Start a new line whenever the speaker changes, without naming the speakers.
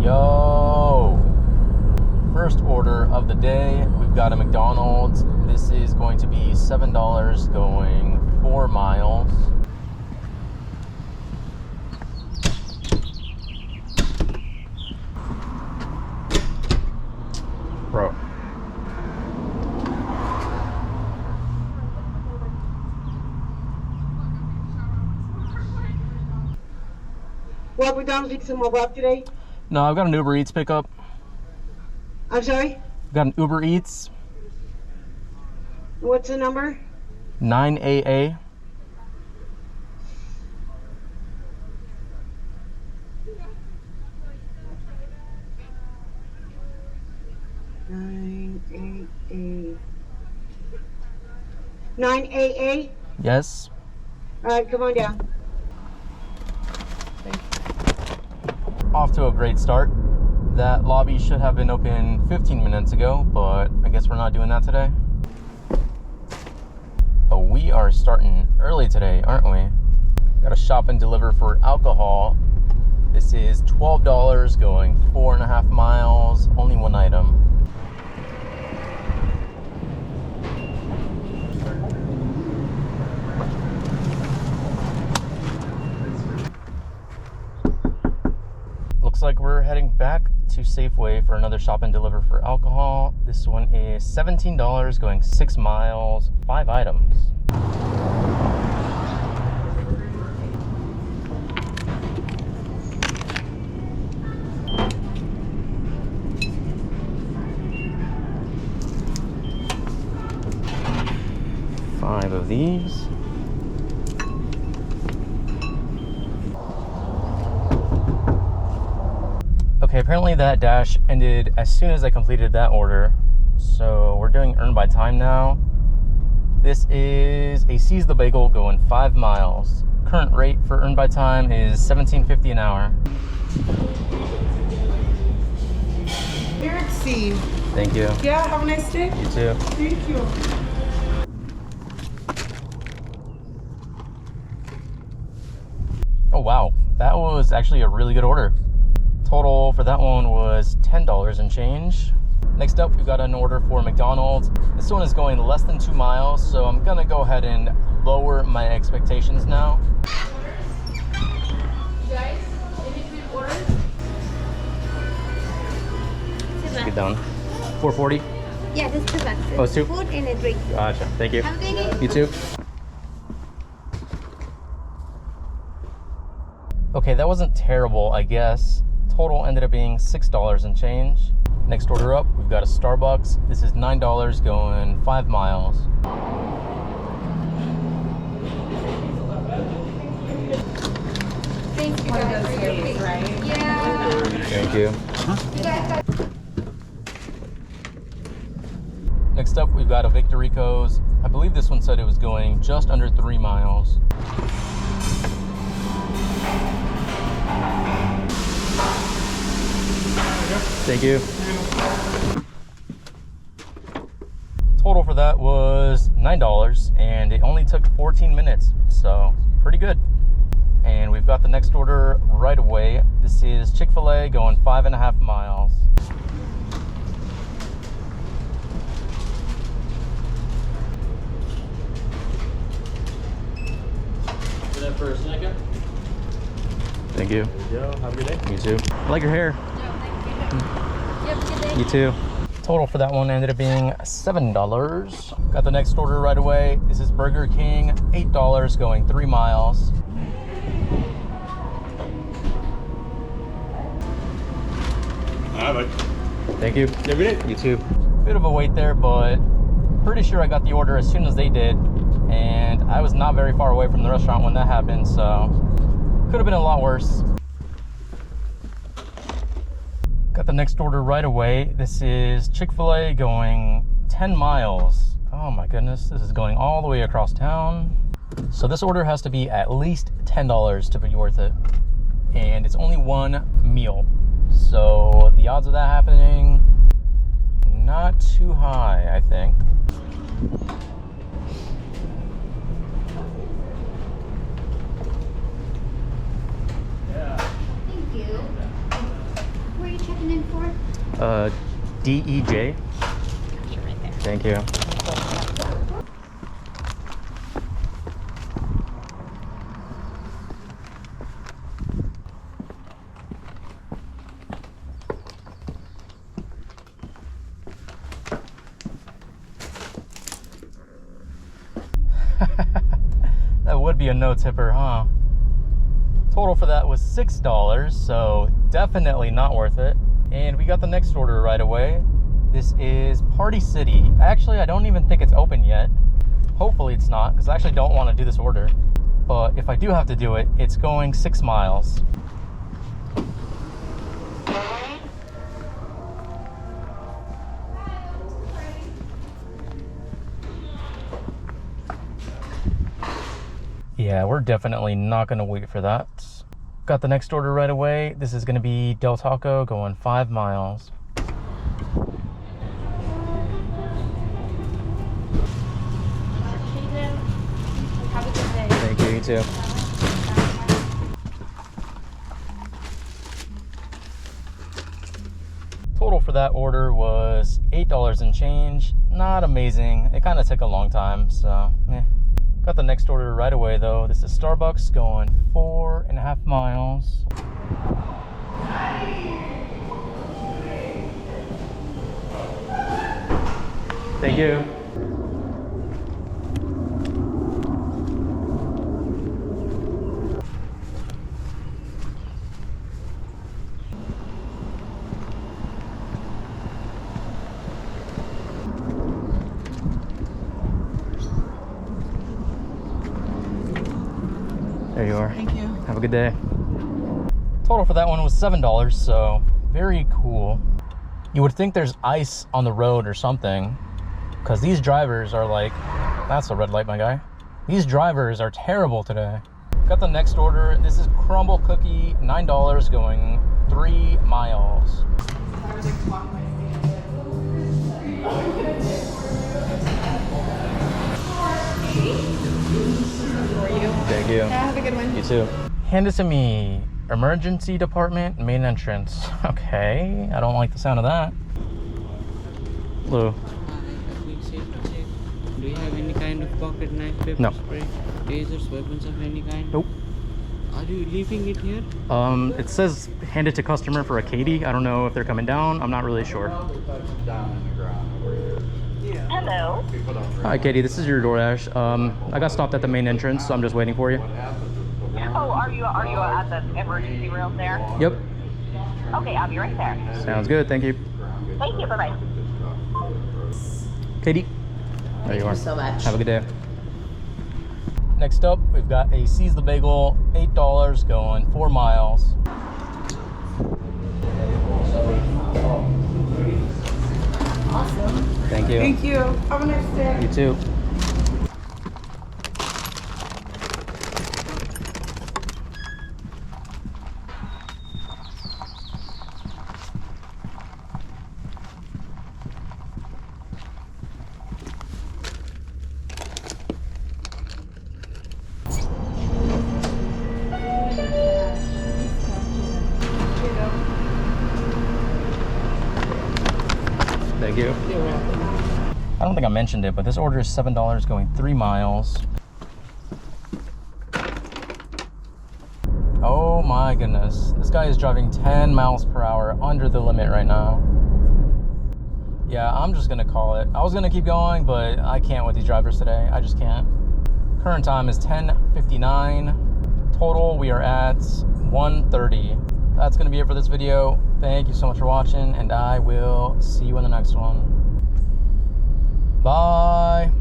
Yo! First order of the day, we've got a McDonald's. This is going to be $7 going 4 miles. Bro.
What, McDonald's pick some up today?
No, I've got an Uber Eats pickup.
I'm sorry?
I've got an Uber Eats.
What's the number?
9AA.
Nine AA?
Yes.
Alright, come on down.
Off to a great start. That lobby should have been open 15 minutes ago, but I guess we're not doing that today. But we are starting early today, aren't we? Got to shop and deliver for alcohol. This is $12 going 4.5 miles, only one item. Looks like we're heading back to Safeway for another shop and deliver for alcohol. This one is $17 going 6 miles, 5 items. Five of these. Okay, apparently that dash ended as soon as I completed that order. So we're doing earn by time now. This is a Seize the Bagel going 5 miles. Current rate for earn by time is $17.50 an hour.
Here it's C.
Thank you.
Yeah, have a nice day.
You too.
Thank you.
Oh wow, that was actually a really good order. Total for that one was $10 and change. Next up, we've got an order for McDonald's. This one is going less than 2 miles, so I'm gonna go ahead and lower my expectations now.
You guys, in between orders?
Let's get down. 440.
Yeah, just two bucks.
Oh, it's two?
Food and a drink.
Gotcha. Thank you.
Have a good day.
You too. Okay, that wasn't terrible, I guess. Total ended up being $6 and change. Next order up, we've got a Starbucks. This is $9 going 5 miles.
Thank you guys for your patience.
Right?
Yeah.
Thank you.
You guys got
Next up, we've got a Victorico's. I believe this one said it was going just under 3 miles. Thank you. Total for that was $9 and it only took 14 minutes, so pretty good. And we've got the next order right away. This is Chick-fil-A going 5.5 miles.
For that for a second.
Thank you.
Yo, have a good day.
You too. I like your hair. You too. Total for that one ended up being $7. Got the next order right away. This is Burger King, $8 going 3 miles.
All right, bud.
Thank you.
Have a good day.
You too. Bit of a wait there, but pretty sure I got the order as soon as they did. And I was not very far away from the restaurant when that happened, so could have been a lot worse. Got the next order right away. This is Chick-fil-A going 10 miles. Oh my goodness, this is going all the way across town. So this order has to be at least $10 to be worth it. And it's only one meal. So the odds of that happening, not too high, I think.
Thank you. Were you location in for?
DEJ.
You're right there.
Thank you. That would be a no tipper, huh? Total for that was $6, so definitely not worth it. And we got the next order right away. This is Party City. Actually, I don't even think it's open yet. Hopefully it's not, because I actually don't want to do this order. But if I do have to do it, it's going 6 miles. Yeah, we're definitely not going to wait for that. Got the next order right away. This is going to be Del Taco going 5 miles.
Have a good day.
Thank you, you too. Total for that order was $8 and change. Not amazing. It kind of took a long time, so eh. Got the next order right away though. This is Starbucks going 4.5 miles. Thank you. There you are.
Thank you.
Have a good day. Total for that one was $7, so very cool. You would think there's ice on the road or something, because these drivers are like, that's a red light, my guy. These drivers are terrible today. Got the next order. This is Crumble Cookie, $9 going 3 miles. Thank you.
Have a good one.
You too. Hand it to me. Emergency department, main entrance. Okay, I don't like the sound of that. Hello.
Do you have any kind of pocket knife, pepper
No.
spray, tasers, weapons of any kind?
Nope.
Are you leaving it here?
It says hand it to customer for a Katie. I don't know if they're coming down. I'm not really sure.
Hello.
Hi, Katie. This is your DoorDash. I got stopped at the main entrance, so I'm just waiting for you.
Oh, are you at the emergency room there?
Yep.
Okay, I'll be right there.
Sounds good. Thank you.
Thank you. Bye-bye.
Katie. There you are.
so much.
Have a good day. Next up, we've got a Seize the Bagel, $8 going 4 miles.
Awesome.
Thank you.
Thank you. Have a nice day.
You too. Thank you.
You're welcome.
I don't think I mentioned it, but this order is $7 going 3 miles. Oh my goodness. This guy is driving 10 miles per hour under the limit right now. Yeah, I'm just gonna call it. I was gonna keep going, but I can't with these drivers today. I just can't. Current time is 10:59. Total, we are at 1:30. That's gonna be it for this video. Thank you so much for watching, and I will see you in the next one. Bye.